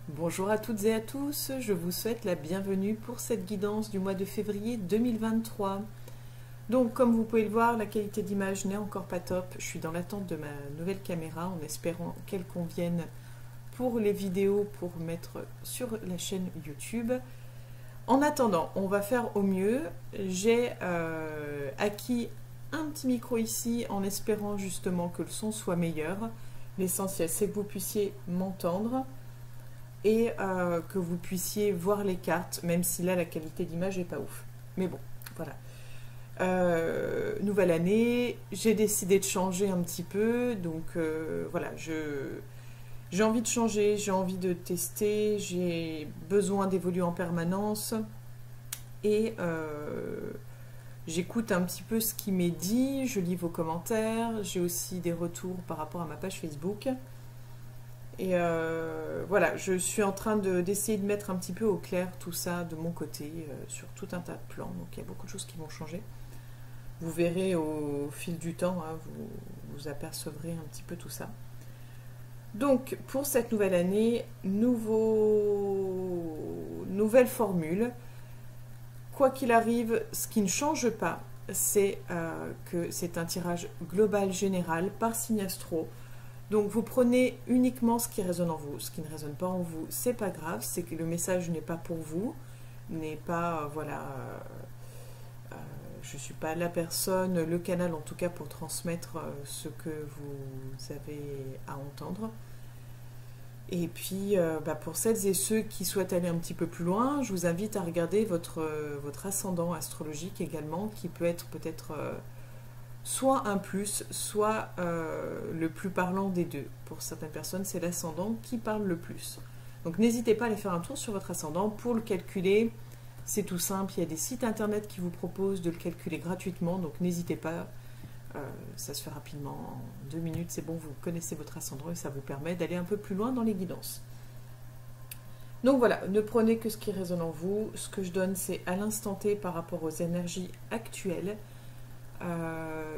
Bonjour à toutes et à tous, je vous souhaite la bienvenue pour cette guidance du mois de février 2023. Donc comme vous pouvez le voir, la qualité d'image n'est encore pas top. Je suis dans l'attente de ma nouvelle caméra en espérant qu'elle convienne pour les vidéos pour mettre sur la chaîne YouTube. En attendant, on va faire au mieux. J'ai acquis un petit micro ici en espérant justement que le son soit meilleur. L'essentiel c'est que vous puissiez m'entendre et que vous puissiez voir les cartes, même si là la qualité d'image n'est pas ouf. Mais bon, voilà. Nouvelle année, j'ai décidé de changer un petit peu, donc voilà, j'ai envie de changer, j'ai envie de tester, j'ai besoin d'évoluer en permanence et j'écoute un petit peu ce qui m'est dit, je lis vos commentaires, j'ai aussi des retours par rapport à ma page Facebook. Et voilà, je suis en train d'essayer de mettre un petit peu au clair tout ça de mon côté, sur tout un tas de plans. Donc il y a beaucoup de choses qui vont changer. Vous verrez au fil du temps, hein, vous apercevrez un petit peu tout ça. Donc pour cette nouvelle année, nouvelle formule. Quoi qu'il arrive, ce qui ne change pas, c'est que c'est un tirage global général par signe astro. Donc vous prenez uniquement ce qui résonne en vous. Ce qui ne résonne pas en vous, c'est pas grave, c'est que le message n'est pas pour vous, n'est pas, voilà, je ne suis pas la personne, le canal en tout cas pour transmettre ce que vous avez à entendre. Et puis pour celles et ceux qui souhaitent aller un petit peu plus loin, je vous invite à regarder votre ascendant astrologique également, qui peut être peut-être soit un plus, soit le plus parlant des deux. Pour certaines personnes, c'est l'ascendant qui parle le plus. Donc n'hésitez pas à aller faire un tour sur votre ascendant pour le calculer. C'est tout simple, il y a des sites internet qui vous proposent de le calculer gratuitement, donc n'hésitez pas, ça se fait rapidement, en 2 minutes, c'est bon, vous connaissez votre ascendant et ça vous permet d'aller un peu plus loin dans les guidances. Donc voilà, ne prenez que ce qui résonne en vous. Ce que je donne, c'est à l'instant T par rapport aux énergies actuelles.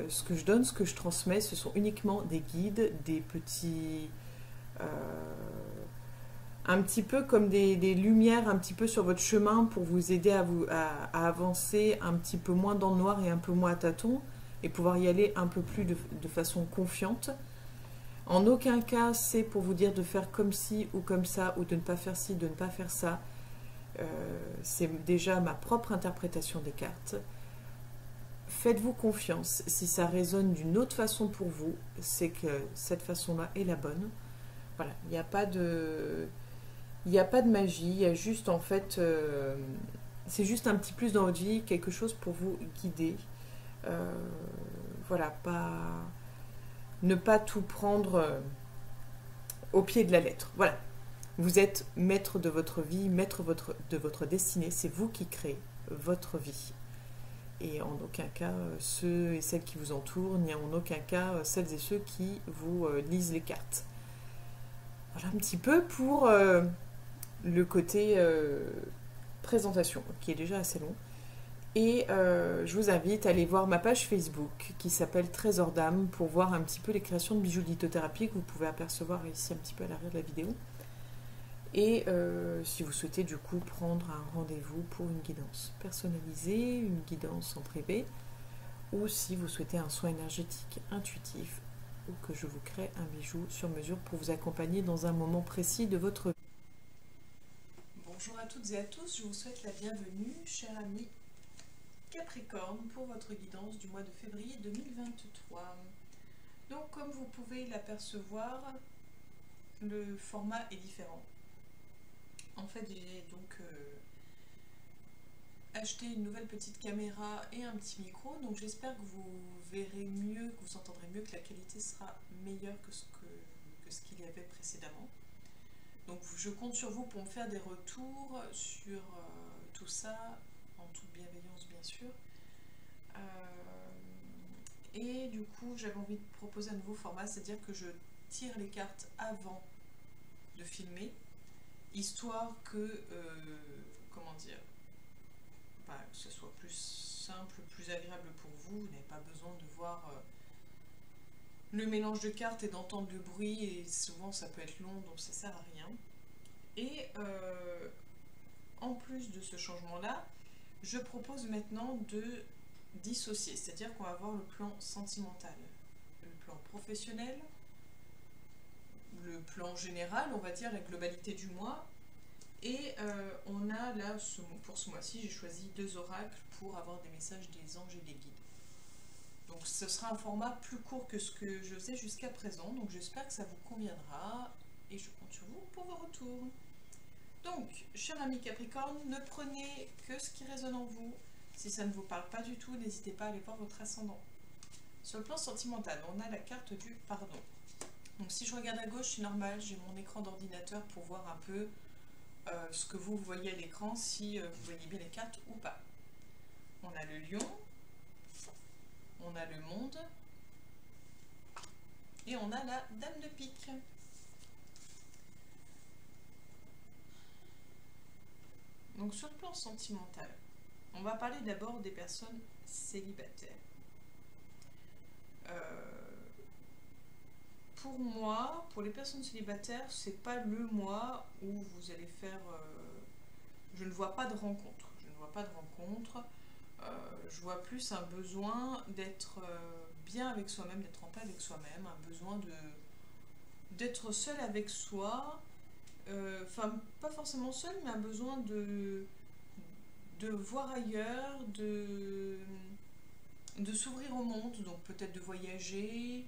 Ce que je donne, ce que je transmets, ce sont uniquement des guides, des petits... un petit peu comme des lumières un petit peu sur votre chemin pour vous aider à avancer un petit peu moins dans le noir et un peu moins à tâtons et pouvoir y aller un peu plus de façon confiante. En aucun cas, c'est pour vous dire de faire comme ci ou comme ça ou de ne pas faire ci, de ne pas faire ça. C'est déjà ma propre interprétation des cartes. Faites-vous confiance. Si ça résonne d'une autre façon pour vous, c'est que cette façon-là est la bonne. Voilà, il n'y a pas de... Il n'y a pas de magie, il y a juste en fait... c'est juste un petit plus dans votre vie, quelque chose pour vous guider. Voilà, ne pas tout prendre au pied de la lettre. Voilà, vous êtes maître de votre vie, maître de votre destinée, c'est vous qui créez votre vie. Et en aucun cas ceux et celles qui vous entourent, ni en aucun cas celles et ceux qui vous lisent les cartes. Voilà un petit peu pour le côté présentation, qui est déjà assez long. Et je vous invite à aller voir ma page Facebook qui s'appelle Trésor d'âme pour voir un petit peu les créations de bijoux de lithothérapie que vous pouvez apercevoir ici un petit peu à l'arrière de la vidéo. Et si vous souhaitez du coup prendre un rendez-vous pour une guidance personnalisée, une guidance en privé, ou si vous souhaitez un soin énergétique intuitif, ou que je vous crée un bijou sur mesure pour vous accompagner dans un moment précis de votre vie. Bonjour à toutes et à tous, je vous souhaite la bienvenue, chers amis Capricorne, pour votre guidance du mois de février 2023. Donc comme vous pouvez l'apercevoir, le format est différent. En fait, j'ai donc acheté une nouvelle petite caméra et un petit micro, donc j'espère que vous verrez mieux, que vous entendrez mieux, que la qualité sera meilleure que ce qu'il y avait précédemment. Donc je compte sur vous pour me faire des retours sur tout ça, en toute bienveillance bien sûr. Et du coup j'avais envie de proposer un nouveau format, c'est-à-dire que je tire les cartes avant de filmer, histoire que, comment dire, que ce soit plus simple, plus agréable pour vous. Vous n'avez pas besoin de voir le mélange de cartes et d'entendre le bruit, et souvent ça peut être long, donc ça sert à rien. Et en plus de ce changement-là, je propose maintenant de dissocier, c'est-à-dire qu'on va voir le plan sentimental, le plan professionnel, le plan général, on va dire la globalité du mois. Et on a là, pour ce mois-ci, j'ai choisi 2 oracles pour avoir des messages des anges et des guides. Donc ce sera un format plus court que ce que je faisais jusqu'à présent, donc j'espère que ça vous conviendra et je compte sur vous pour vos retours. Donc, cher ami Capricorne, ne prenez que ce qui résonne en vous. Si ça ne vous parle pas du tout, n'hésitez pas à aller voir votre ascendant. Sur le plan sentimental, on a la carte du pardon. Donc si je regarde à gauche, c'est normal, j'ai mon écran d'ordinateur pour voir un peu ce que vous voyez à l'écran, si vous voyez bien les cartes ou pas. On a le lion, on a le monde, et on a la dame de pique. Donc sur le plan sentimental, on va parler d'abord des personnes célibataires. Pour moi, pour les personnes célibataires, c'est pas le mois où vous allez faire... je ne vois pas de rencontre. Je ne vois pas de rencontre. Je vois plus un besoin d'être bien avec soi-même, d'être en paix avec soi-même, un besoin d'être seul avec soi. Enfin, pas forcément seul, mais un besoin de voir ailleurs, de s'ouvrir au monde, donc peut-être de voyager,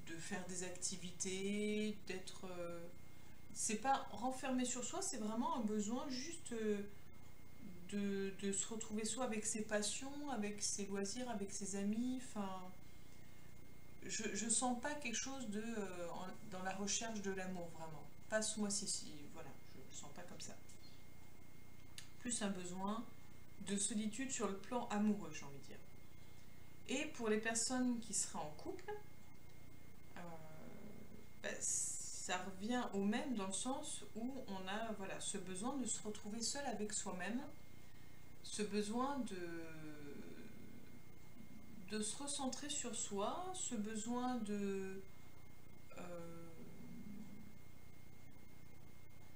de faire des activités, d'être... c'est pas renfermé sur soi, c'est vraiment un besoin juste de se retrouver soit avec ses passions, avec ses loisirs, avec ses amis, enfin... Je sens pas quelque chose de dans la recherche de l'amour, vraiment. Pas ce mois-ci, voilà, je le sens pas comme ça. Plus un besoin de solitude sur le plan amoureux, j'ai envie de dire. Et pour les personnes qui seraient en couple, ça revient au même dans le sens où on a voilà, ce besoin de se retrouver seul avec soi-même, ce besoin de se recentrer sur soi, ce besoin euh,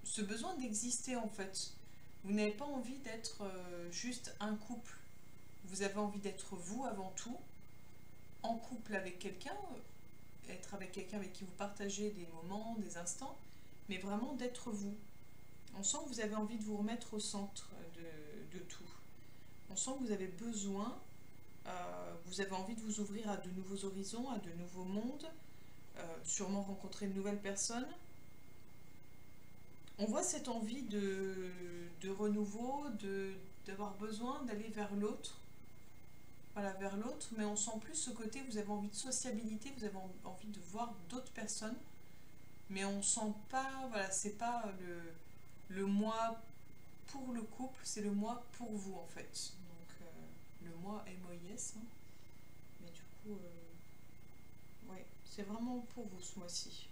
ce besoin d'exister en fait. Vous n'avez pas envie d'être juste un couple, vous avez envie d'être vous avant tout, en couple avec quelqu'un, être avec quelqu'un avec qui vous partagez des moments, des instants, mais vraiment d'être vous. On sent que vous avez envie de vous remettre au centre de tout. On sent que vous avez besoin, vous avez envie de vous ouvrir à de nouveaux horizons, à de nouveaux mondes, sûrement rencontrer de nouvelles personnes. On voit cette envie de renouveau, d'avoir besoin d'aller vers l'autre, voilà, vers l'autre, mais on sent plus ce côté, vous avez envie de sociabilité, vous avez envie de voir d'autres personnes, mais on sent pas, voilà, c'est pas le moi pour le couple, c'est le moi pour vous en fait. Donc le moi MOIS, hein. Mais du coup, ouais, c'est vraiment pour vous ce mois-ci.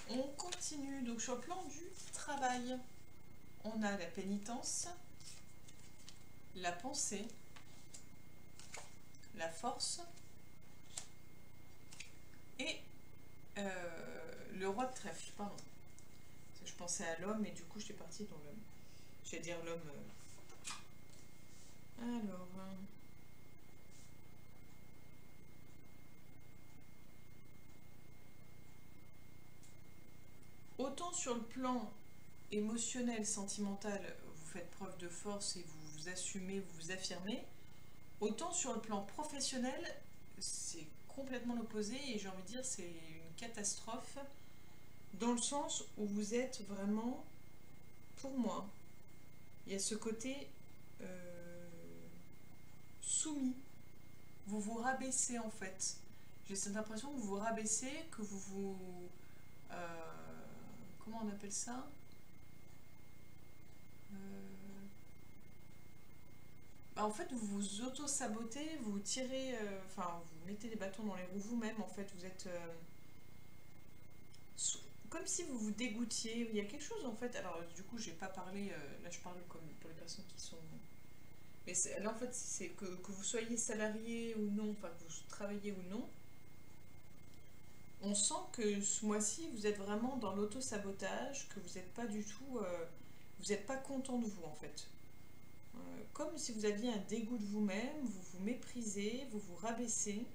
On continue, donc sur le plan du travail, on a la pénitence, la pensée, la force et le roi de trèfle, pardon. Parce que je pensais à l'homme et du coup j'étais partie dans l'homme. Je vais dire l'homme. Alors. Autant sur le plan émotionnel, sentimental, vous faites preuve de force et vous vous assumez, vous vous affirmez, autant sur le plan professionnel, c'est complètement l'opposé et j'ai envie de dire c'est une catastrophe dans le sens où vous êtes vraiment, pour moi, il y a ce côté soumis, vous vous rabaissez en fait. J'ai cette impression que vous vous rabaissez, que vous vous... comment on appelle ça en fait, vous vous auto-sabotez, vous tirez, enfin, vous mettez des bâtons dans les roues vous-même, en fait, vous êtes comme si vous vous dégoûtiez. Il y a quelque chose, en fait, alors du coup, j'ai pas parlé, là je parle comme pour les personnes qui sont... Mais là, en fait, c'est que vous soyez salarié ou non, enfin, que vous travaillez ou non, On sent que ce mois-ci, vous êtes vraiment dans l'auto-sabotage, que vous n'êtes pas du tout... vous n'êtes pas content de vous, en fait. Comme si vous aviez un dégoût de vous-même, vous vous méprisez, vous vous rabaissez.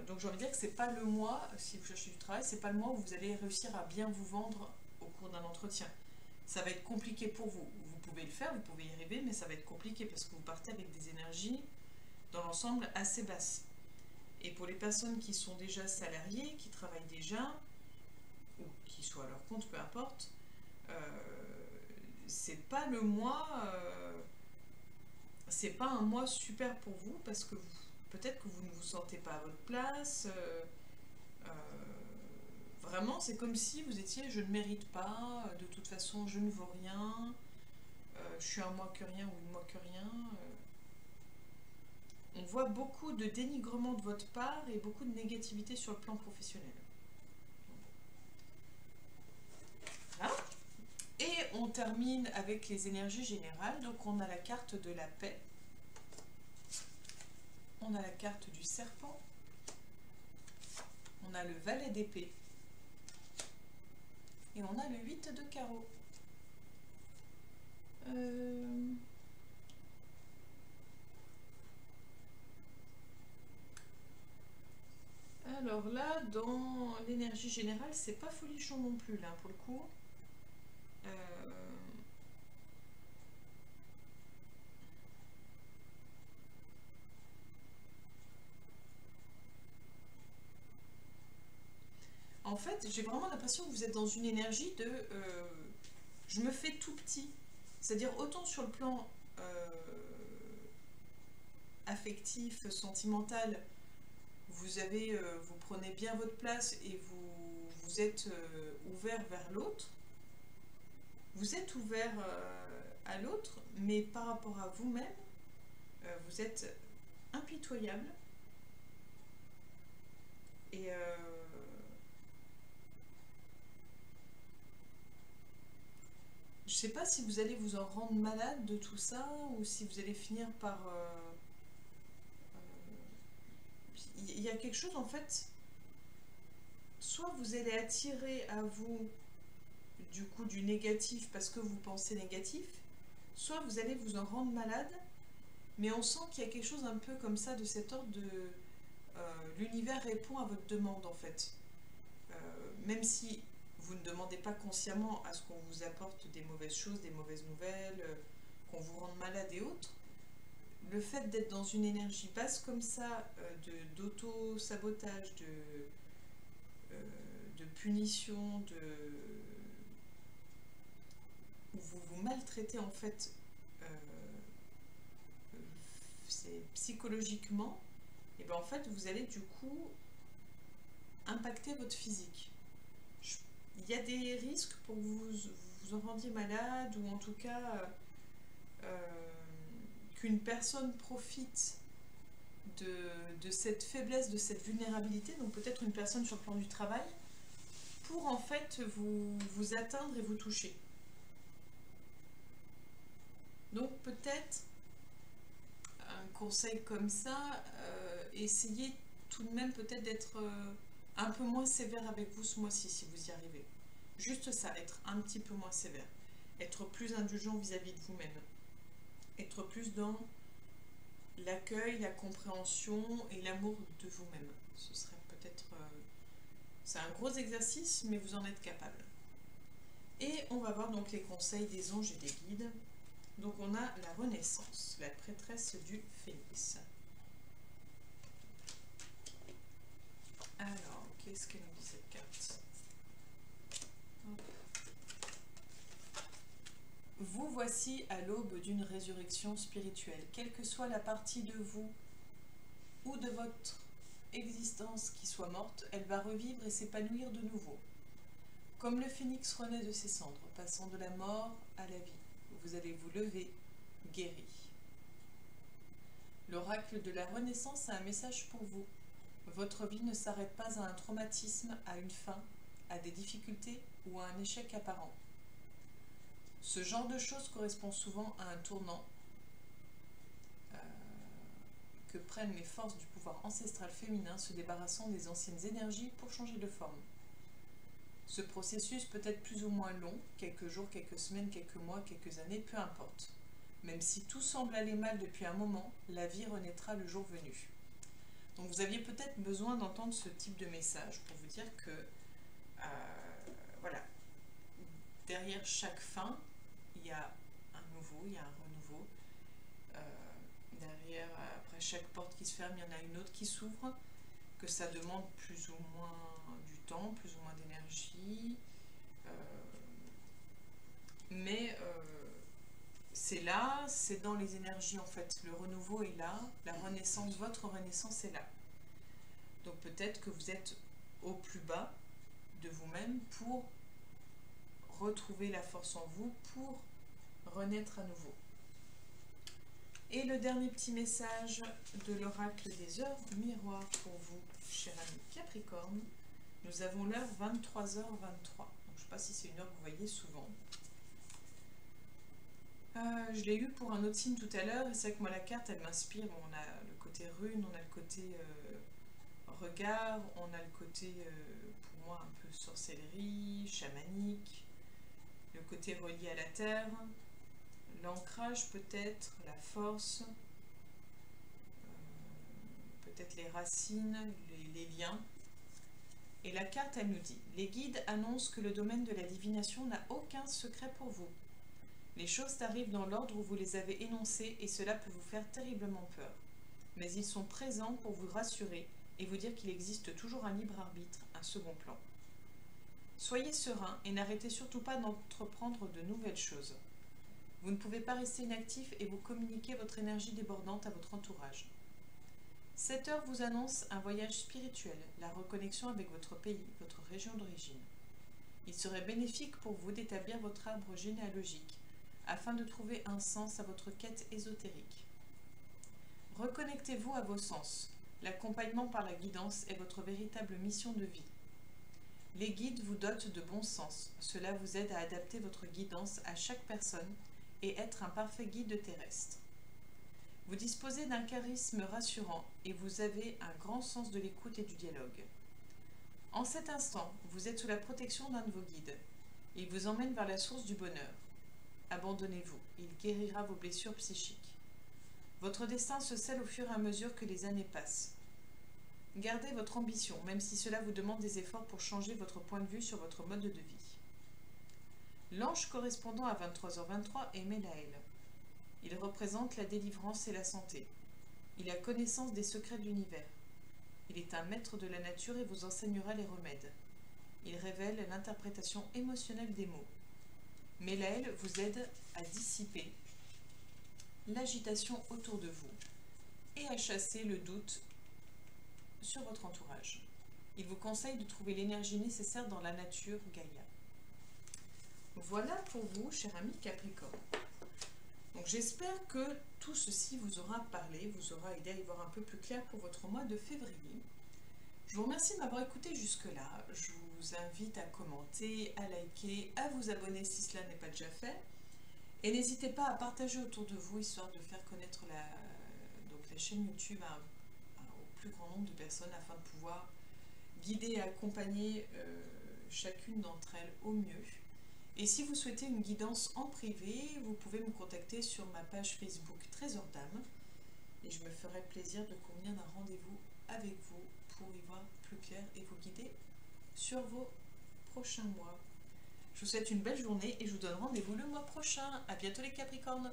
Donc j'ai envie de dire que c'est pas le mois, si vous cherchez du travail, c'est pas le mois où vous allez réussir à bien vous vendre au cours d'un entretien. Ça va être compliqué pour vous. Vous pouvez le faire, vous pouvez y arriver, mais ça va être compliqué parce que vous partez avec des énergies dans l'ensemble assez basses. Et pour les personnes qui sont déjà salariées, qui travaillent déjà, ou qui sont à leur compte, peu importe, c'est pas le mois, c'est pas un mois super pour vous parce que peut-être que vous ne vous sentez pas à votre place. Euh, Vraiment, c'est comme si vous étiez je ne mérite pas, de toute façon je ne vaux rien, je suis un moins que rien ou une moins que rien. On voit beaucoup de dénigrement de votre part et beaucoup de négativité sur le plan professionnel. Voilà. Et on termine avec les énergies générales. Donc on a la carte de la paix, on a la carte du serpent, on a le valet d'épée et on a le 8 de carreau. Alors là, dans l'énergie générale, c'est pas folichon non plus, là, pour le coup. En fait, j'ai vraiment l'impression que vous êtes dans une énergie de je me fais tout petit. C'est-à-dire autant sur le plan affectif, sentimental, vous prenez bien votre place et vous êtes ouvert vers l'autre. Vous êtes ouvert à l'autre, mais par rapport à vous-même, vous êtes impitoyable. Et je sais pas si vous allez vous en rendre malade de tout ça ou si vous allez finir par... il y a quelque chose en fait, soit vous allez attirer à vous du coup du négatif parce que vous pensez négatif, soit vous allez vous en rendre malade, mais on sent qu'il y a quelque chose un peu comme ça de cet ordre de... l'univers répond à votre demande en fait. Même si vous ne demandez pas consciemment à ce qu'on vous apporte des mauvaises choses, des mauvaises nouvelles, qu'on vous rende malade et autres, le fait d'être dans une énergie basse comme ça, d'auto-sabotage, de punition, où vous vous maltraitez en fait, c'est psychologiquement, et bien en fait vous allez du coup impacter votre physique. Il y a des risques pour que vous en rendiez malade ou en tout cas qu'une personne profite de cette faiblesse, de cette vulnérabilité, donc peut-être une personne sur le plan du travail, pour en fait vous atteindre et vous toucher. Donc peut-être un conseil comme ça, essayez tout de même peut-être d'être un peu moins sévère avec vous ce mois-ci si vous y arrivez. Juste ça, être un petit peu moins sévère. Être plus indulgent vis-à-vis de vous-même. Être plus dans l'accueil, la compréhension et l'amour de vous-même. Ce serait peut-être... c'est un gros exercice, mais vous en êtes capable. Et on va voir donc les conseils des anges et des guides. Donc on a la Renaissance, la prêtresse du Phénix. Alors, qu'est-ce qu'elle nous dit cette carte? Hop. Vous voici à l'aube d'une résurrection spirituelle. Quelle que soit la partie de vous ou de votre existence qui soit morte, elle va revivre et s'épanouir de nouveau. Comme le phénix renaît de ses cendres, passant de la mort à la vie, vous allez vous lever, guéri. L'oracle de la Renaissance a un message pour vous. Votre vie ne s'arrête pas à un traumatisme, à une fin, à des difficultés ou à un échec apparent. Ce genre de choses correspond souvent à un tournant que prennent les forces du pouvoir ancestral féminin, se débarrassant des anciennes énergies pour changer de forme. Ce processus peut être plus ou moins long, quelques jours, quelques semaines, quelques mois, quelques années, peu importe. Même si tout semble aller mal depuis un moment, la vie renaîtra le jour venu. Donc vous aviez peut-être besoin d'entendre ce type de message pour vous dire que, voilà, derrière chaque fin, il y a un nouveau, il y a un renouveau. Derrière, après chaque porte qui se ferme, il y en a une autre qui s'ouvre, que ça demande plus ou moins du temps, plus ou moins d'énergie. Mais c'est là, c'est dans les énergies en fait. Le renouveau est là, la renaissance, votre renaissance est là. Donc peut-être que vous êtes au plus bas de vous-même pour retrouver la force en vous, pour renaître à nouveau. Et le dernier petit message de l'oracle des heures miroirs pour vous, cher ami Capricorne. Nous avons l'heure 23h23. Donc, je ne sais pas si c'est une heure que vous voyez souvent. Je l'ai eu pour un autre signe tout à l'heure, et c'est vrai que moi la carte elle m'inspire. On a le côté rune, on a le côté regard, on a le côté pour moi un peu sorcellerie, chamanique, le côté relié à la terre, l'ancrage peut-être, la force, peut-être les racines, les liens. Et la carte elle nous dit, les guides annoncent que le domaine de la divination n'a aucun secret pour vous. Les choses arrivent dans l'ordre où vous les avez énoncées et cela peut vous faire terriblement peur. Mais ils sont présents pour vous rassurer et vous dire qu'il existe toujours un libre arbitre, un second plan. Soyez serein et n'arrêtez surtout pas d'entreprendre de nouvelles choses. Vous ne pouvez pas rester inactif et vous communiquer votre énergie débordante à votre entourage. Cette heure vous annonce un voyage spirituel, la reconnexion avec votre pays, votre région d'origine. Il serait bénéfique pour vous d'établir votre arbre généalogique afin de trouver un sens à votre quête ésotérique. Reconnectez-vous à vos sens. L'accompagnement par la guidance est votre véritable mission de vie. Les guides vous dotent de bon sens. Cela vous aide à adapter votre guidance à chaque personne et être un parfait guide terrestre. Vous disposez d'un charisme rassurant et vous avez un grand sens de l'écoute et du dialogue. En cet instant, vous êtes sous la protection d'un de vos guides. Il vous emmène vers la source du bonheur. Abandonnez-vous, il guérira vos blessures psychiques. Votre destin se scelle au fur et à mesure que les années passent. Gardez votre ambition, même si cela vous demande des efforts pour changer votre point de vue sur votre mode de vie. L'ange correspondant à 23h23 est Mélaël. Il représente la délivrance et la santé. Il a connaissance des secrets de l'univers. Il est un maître de la nature et vous enseignera les remèdes. Il révèle l'interprétation émotionnelle des mots. Mélaël vous aide à dissiper l'agitation autour de vous et à chasser le doute sur votre entourage. Il vous conseille de trouver l'énergie nécessaire dans la nature Gaïa. Voilà pour vous, cher ami Capricorne. Donc j'espère que tout ceci vous aura parlé, vous aura aidé à y voir un peu plus clair pour votre mois de février. Je vous remercie de m'avoir écouté jusque-là. Je vous invite à commenter, à liker, à vous abonner si cela n'est pas déjà fait. Et n'hésitez pas à partager autour de vous, histoire de faire connaître la chaîne YouTube au plus grand nombre de personnes, afin de pouvoir guider et accompagner chacune d'entre elles au mieux. Et si vous souhaitez une guidance en privé, vous pouvez me contacter sur ma page Facebook Trésor d'âme. Et je me ferai plaisir de convenir d'un rendez-vous avec vous pour y voir plus clair et vous guider sur vos prochains mois. Je vous souhaite une belle journée et je vous donne rendez-vous le mois prochain. À bientôt les Capricornes!